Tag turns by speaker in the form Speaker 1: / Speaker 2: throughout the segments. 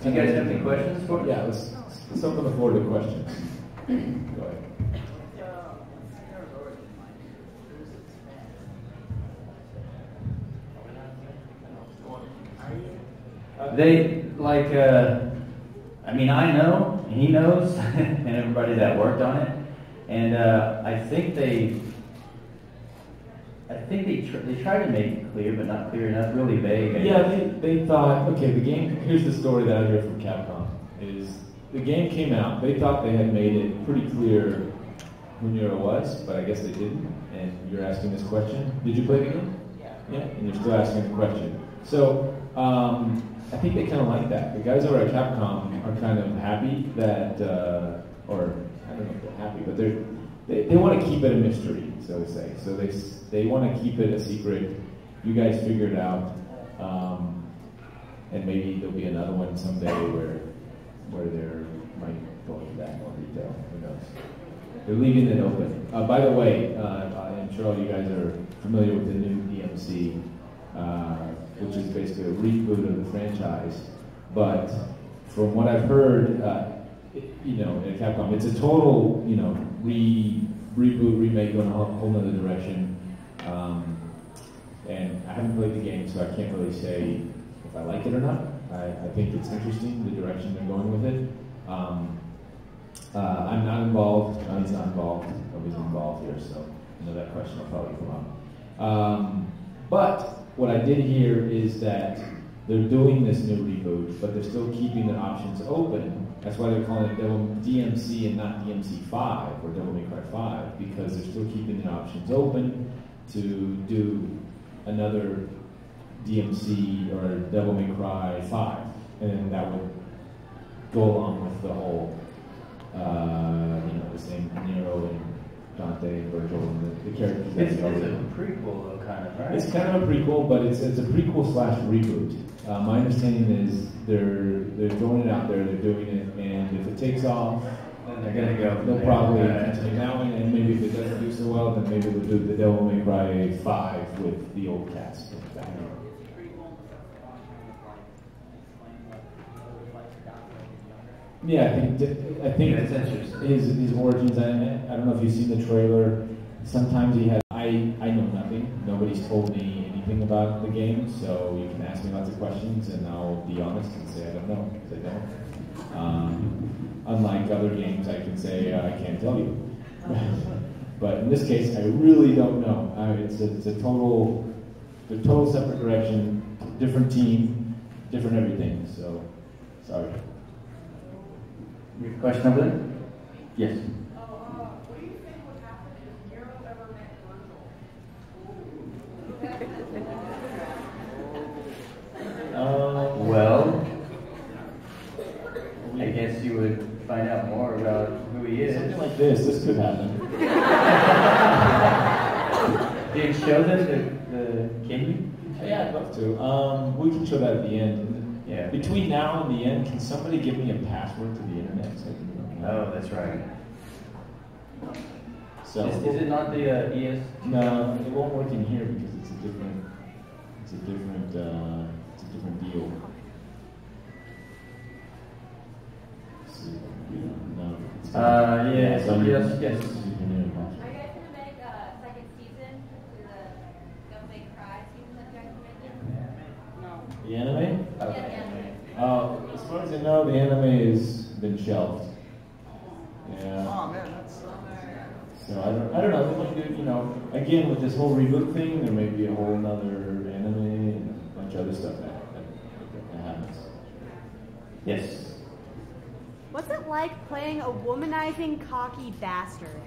Speaker 1: Do you guys have any questions for us?
Speaker 2: Yeah, let's open the floor to questions. Go ahead.
Speaker 1: They, like, I mean, I know, and he knows, and everybody that worked on it, and I think they tried to make it clear, but not clear enough, really vague.
Speaker 2: Yeah, they thought, okay, the game, here's the story that I heard from Capcom, is the game came out, they thought they had made it pretty clear who Nero was, but I guess they didn't, and you're asking this question. Did you play the game? Yeah, and you're still asking the question. So, I think they kind of like that. The guys over at Capcom are kind of happy that, or I don't know if they're happy, but they want to keep it a mystery, so to say. So they want to keep it a secret. You guys figure it out, and maybe there'll be another one someday where there might go into that more detail. Who knows? They're leaving it open. By the way, I'm sure all you guys are familiar with the new DMC. Which is basically a reboot of the franchise, but from what I've heard, in Capcom, it's a total, reboot, remake, going a whole other direction. And I haven't played the game, so I can't really say if I like it or not. I think it's interesting, the direction they're going with it. I'm not involved. Johnny's not involved. Nobody's involved here, so that question will probably come up. But what I did hear is that they're doing this new reboot, but they're still keeping the options open. That's why they're calling it DMC and not DMC5 or Devil May Cry 5, because they're still keeping the options open to do another DMC or Devil May Cry 5, and then that would go along with the whole, the same Nero and Dante and Virgil and the characters.
Speaker 1: It's a prequel, though, kind of, right?
Speaker 2: It's kind of a prequel, but it's a prequel / reboot. My understanding is they're throwing it out there, they're doing it, and if it takes off,
Speaker 1: then they're gonna go.
Speaker 2: They'll probably continue now, and maybe if it doesn't do so well, then maybe they'll do the Devil May Cry 5 with the old cast. Yeah, I think
Speaker 1: that's interesting.
Speaker 2: His origins. I don't know if you've seen the trailer. Sometimes he had. I know nothing. Nobody's told me anything about the game, so you can ask me lots of questions, and I'll be honest and say I don't know because I don't. Unlike other games, I can say I can't tell you. But in this case, I really don't know. It's a total separate direction, different team, different everything. So, sorry.
Speaker 1: Your question over there? Yes.
Speaker 3: What do you think would happen if Nero ever met Virgil?
Speaker 1: Well, I guess you would find out more about who he is.
Speaker 2: Something like this could happen.
Speaker 1: Did you show them the can you?
Speaker 2: Yeah, I'd love to. We can show that at the end.
Speaker 1: Yeah.
Speaker 2: Between now and the end, can somebody give me a password to the internet? So I can
Speaker 1: Oh, that's right.
Speaker 2: So
Speaker 1: Is it not the ES?
Speaker 2: No, it won't work in here because it's a different deal. Let's see, no.
Speaker 1: Yeah.
Speaker 2: So
Speaker 1: Yes.
Speaker 3: Are you guys gonna make a second season to the Devil May Cry season that you guys are making? No.
Speaker 2: The anime?
Speaker 3: Yeah, the anime.
Speaker 2: As far as I know, the anime has been shelved. Yeah.
Speaker 4: Oh man, that's.
Speaker 2: So I don't know. They might do, again with this whole reboot thing, there may be a whole other anime and a bunch of other stuff that happens. Yes.
Speaker 5: What's it like playing a womanizing, cocky bastard?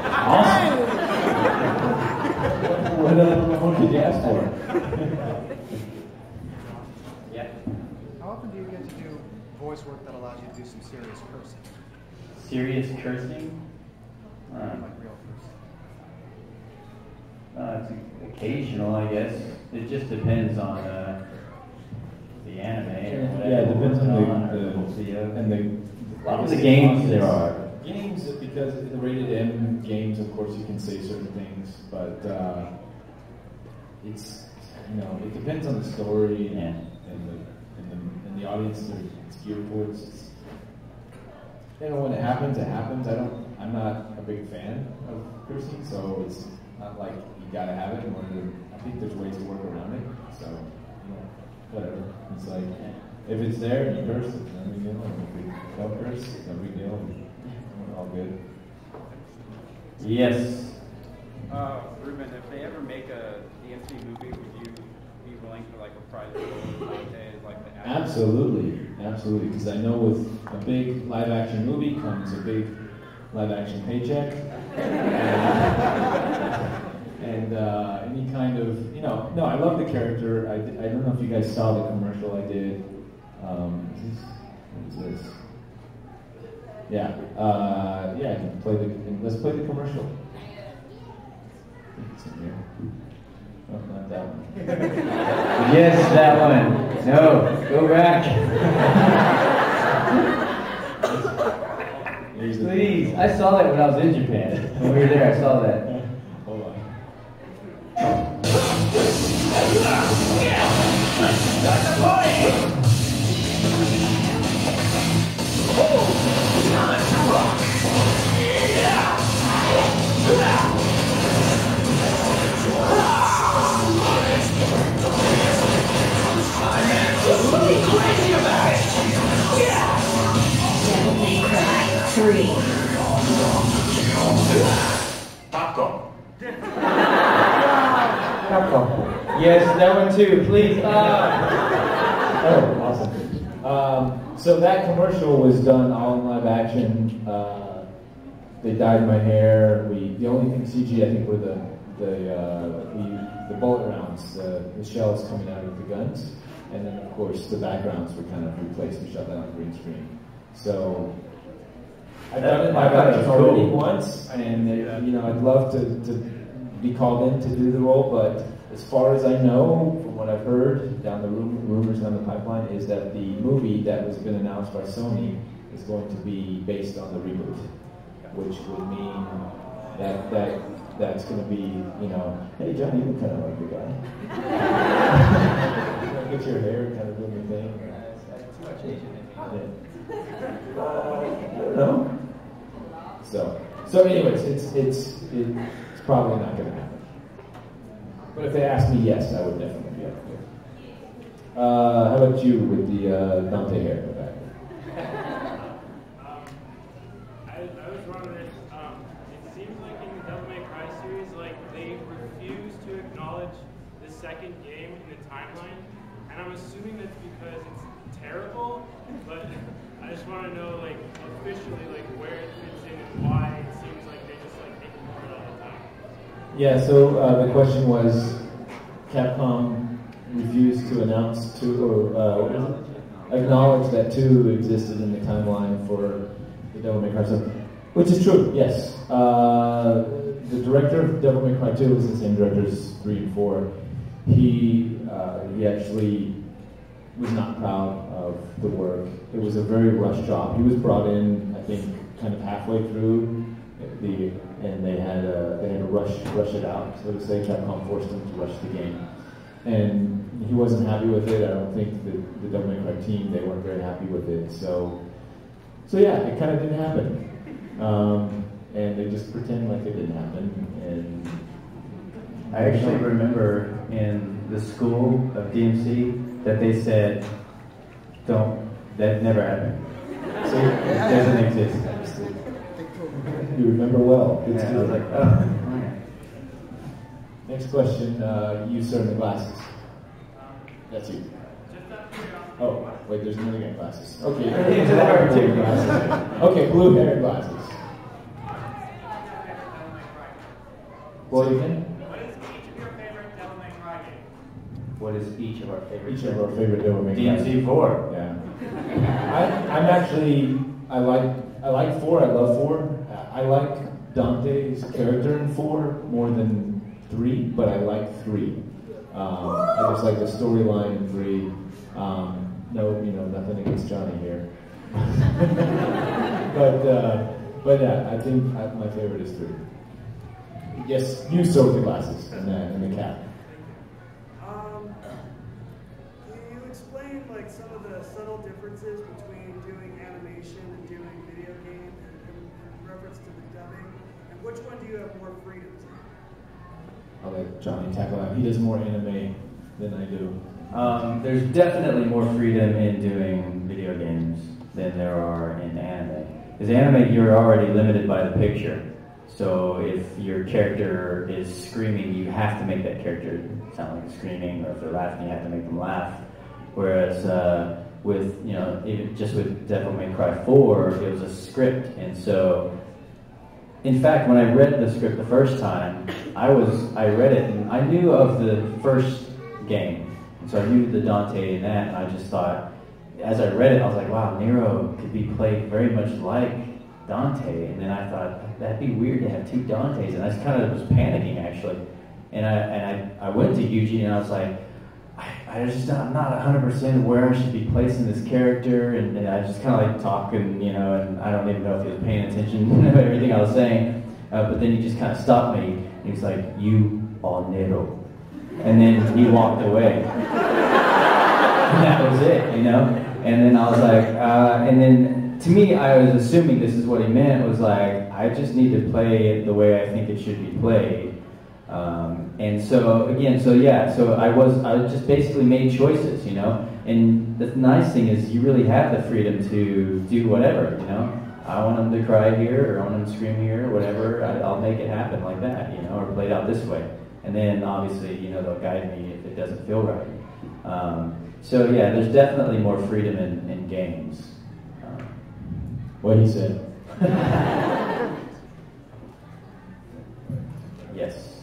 Speaker 2: Awesome. What did you ask for?
Speaker 1: Yeah.
Speaker 4: How often do you get to do voice work that allows you to do some serious cursing?
Speaker 1: Serious cursing?
Speaker 4: Like real cursing?
Speaker 1: It's occasional, I guess. It just depends on the anime.
Speaker 2: Yeah, it depends on the
Speaker 1: a lot of the games there are.
Speaker 2: Games, because the rated M games, of course, you can say certain things, but it depends on the story and the the audience it's geared towards. You know, when it happens, it happens. I'm not a big fan of cursing, so it's not like you gotta have it in order to. I think there's ways to work around it. So, you know, whatever. It's like if it's there and you curse, it's no big deal. And if you don't curse, it's no big deal. We're all good.
Speaker 1: Yes.
Speaker 6: Reuben, if they ever make a DMC movie, would you be willing for like a prize role with Dante as like the actor?
Speaker 2: Absolutely. Because I know with a big live action movie comes a big live action paycheck, and any kind of no, I love the character. I don't know if you guys saw the commercial I did. What is this? Yeah, let's play the commercial. It's in here. Oh, not that one.
Speaker 1: Yes, that one. No, go back. Please. I saw that when I was in Japan. When we were there, I saw that.
Speaker 2: Hold on.
Speaker 7: Three.
Speaker 1: Capcom. Yes, that one too, please.
Speaker 2: Oh, awesome. So that commercial was done all in live action. They dyed my hair. The only thing CG I think were the bullet rounds, the shells coming out of the guns, and then of course the backgrounds were kind of replaced. We shot that on green screen. So I've done it live action already once, and I'd love to be called in to do the role, but as far as I know, from what I've heard down the rumors down the pipeline, is that the movie that has been announced by Sony is going to be based on the reboot, which would mean that's going to be, hey Johnny, you look kind of like the guy. Get your hair kind of doing your thing.
Speaker 6: Too much Asian in me.
Speaker 2: I don't know. So anyways, it's probably not going to happen. But if they ask me, yes, I would definitely be up for it. How about you with the Dante hair in the back?
Speaker 8: I was wondering, it seems like in the Devil May Cry series, like they refuse to acknowledge the second game in the timeline, and I'm assuming that's because it's terrible, but I just want to know, like, officially, like, where it fits in and why it seems like they just, like, ignore it all the time.
Speaker 2: Yeah, so the question was, Capcom refused to announce acknowledge that 2 existed in the timeline for the Devil May Cry 7, which is true, yes. The director of Devil May Cry 2 is the same director as 3 and 4. He actually was not proud of the work. It was a very rushed job. He was brought in, I think, kind of halfway through and they had to rush it out. So to say, Capcom forced him to rush the game, and he wasn't happy with it. I don't think the Devil May Cry team, they weren't very happy with it. So yeah, it kind of didn't happen, and they just pretend like it didn't happen. And
Speaker 1: I actually remember in the school of DMC that they said, that never happened. So it doesn't exist.
Speaker 2: You remember well.
Speaker 1: Yeah, I was like, oh.
Speaker 2: Next question, you sir in the glasses. That's you. Oh, wait, there's another guy in glasses. Okay, glasses. Okay, blue hair and glasses. What again?
Speaker 1: What is each of your favorite Devil May Cry games? What is each of our favorite?
Speaker 2: Each of our favorite Devil May Cry.
Speaker 1: DMC 4.
Speaker 2: Yeah. I like 4. I love 4. I like Dante's character in 4 more than 3, but I like 3. It was like the storyline in 3. Nothing against Johnny here. but yeah, I think my favorite is 3. Yes, you sir with the glasses and the cap.
Speaker 9: Can you explain like some of the subtle differences between doing animation and doing video game in reference to the dubbing? And which one do you have more freedom to?
Speaker 2: I'll let Johnny tackle that. He does more anime than I do.
Speaker 1: There's definitely more freedom in doing video games than there are in anime. Because anime, you're already limited by the picture. So if your character is screaming, you have to make that character sound like screaming, or if they're laughing, you have to make them laugh. Whereas with, you know, even just with Devil May Cry 4, it was a script, and so, in fact, when I read the script the first time, I read it and I knew of the first game, and so I knew the Dante in that, and I just thought, as I read it, I was like, wow, Nero could be played very much like Dante, and then I thought that'd be weird to have two Dantes, and I just kind of was panicking actually, and I went to Yuji and I was like, I'm not 100% where I should be placing this character, and I just kind of like talking, you know, and I don't even know if he was paying attention to everything I was saying, but then he just kind of stopped me, and he was like, you are Nero, and then he walked away, and that was it, you know, and then I was like, and then to me, I was assuming this is what he meant, was like, I just need to play it the way I think it should be played. And so, again, so I just basically made choices, you know? And the nice thing is you really have the freedom to do whatever, you know? I want them to cry here, or I want them to scream here, or whatever, I'll make it happen like that, you know, or play it out this way. And then, obviously, you know, they'll guide me if it doesn't feel right. So, yeah, there's definitely more freedom in games.
Speaker 2: What he said.
Speaker 1: Yes.